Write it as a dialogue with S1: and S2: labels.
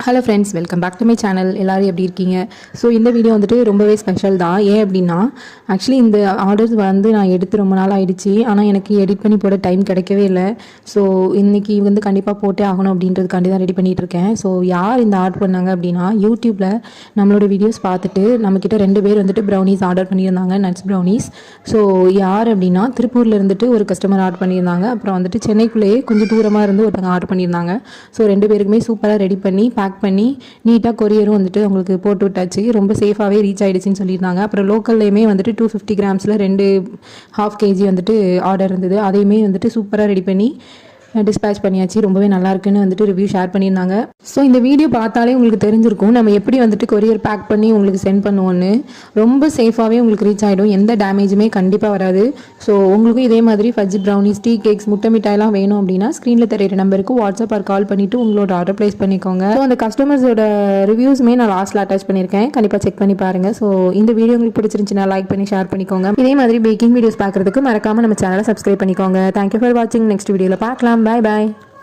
S1: Hello friends, welcome back to my channel. எல்லோரும் எப்படி இருக்கீங்க? ஸோ இந்த வீடியோ வந்துட்டு ரொம்பவே ஸ்பெஷல் தான். ஏன் அப்படின்னா, ஆக்சுவலி இந்த ஆர்டர்ஸ் வந்து நான் எடுத்து ரொம்ப நாள் ஆகிடுச்சு. ஆனால் எனக்கு எடிட் பண்ணி போட டைம் கிடைக்கவே இல்லை. ஸோ இன்றைக்கி வந்து கண்டிப்பாக போட்டே ஆகணும் அப்படின்றதுக்காண்டி தான் ரெடி பண்ணிகிட்ருக்கேன். ஸோ யார் இந்த ஆர்டர் பண்ணாங்க அப்படின்னா, யூடியூப்பில் நம்மளோட வீடியோஸ் பார்த்துட்டு நம்மக்கிட்ட 2 பேர் வந்துட்டு ப்ரௌனிஸ் ஆர்டர் பண்ணியிருந்தாங்க, நட்ஸ் ப்ரௌனிஸ். ஸோ யார் அப்படின்னா, திருப்பூரில் இருந்துட்டு ஒரு கஸ்டமர் ஆர்டர் பண்ணியிருந்தாங்க. அப்புறம் வந்துட்டு சென்னைக்குள்ளேயே கொஞ்சம் தூரமாக இருந்து ஒருத்தவங்க ஆர்டர் பண்ணியிருந்தாங்க. ஸோ 2 பேருக்குமே சூப்பராக ரெடி பண்ணி பேக் பண்ணி நீட்டாக கொரியரும் வந்துட்டு அவங்களுக்கு போட்டு விட்டாச்சு. ரொம்ப சேஃபாகவே ரீச் ஆகிடுச்சின்னு சொல்லியிருந்தாங்க. அப்புறம் லோக்கல்லையுமே வந்துட்டு 250 கிராம்ஸில் 2 ½ கேஜி வந்துட்டு ஆர்டர் இருந்தது. அதையுமே வந்துட்டு சூப்பராக ரெடி பண்ணி டிஸ்பேச் பண்ணியாச்சு. ரொம்பவே நல்லா இருக்குன்னு வந்துட்டு ரிவ்யூ ஷேர் பண்ணியிருந்தாங்க. ஸோ இந்த வீடியோ பார்த்தாலே உங்களுக்கு தெரிஞ்சிருக்கும் நம்ம எப்படி வந்துட்டு கொரியர் பேக் பண்ணி உங்களுக்கு சென்ட் பண்ணுவோன்னு. ரொம்ப சேஃபாகவே உங்களுக்கு ரீச் ஆகிடும், எந்த டேமேஜுமே கண்டிப்பாக வராது. ஸோ உங்களுக்கும் இதே மாதிரி ஃபஜ்ஜி ப்ரௌனிஸ், டீ கேக்ஸ், முட்டை மிட்டாயெல்லாம் வேணும் அப்படின்னா ஸ்க்ரீனில் தெரியிற நம்பருக்கு வாட்ஸ்அப் ஆர் கால் பண்ணிவிட்டு உங்களோட ஆர்டர் ப்ளேஸ் பண்ணிக்கோங்க. ஸோ அந்த கஸ்டமர்ஸோட ரிவ்யூஸுமே நான் லாஸ்ட்டில் அட்டாச் பண்ணியிருக்கேன், கண்டிப்பாக செக் பண்ணி பாருங்கள். ஸோ இந்த வீடியோ உங்களுக்கு பிடிச்சிருந்துச்சுன்னா லைக் பண்ணி ஷேர் பண்ணிக்கோங்க. இதே மாதிரி பேக்கிங் வீடியோஸ் பார்க்குறதுக்கு மறக்காமல் நம்ம சேனலை சப்ஸ்கிரைப் பண்ணிக்கோங்க. தேங்க்யூ ஃபார் வாட்சிங். நெக்ஸ்ட் வீடியோவில் பார்க்கலாம். Bye bye.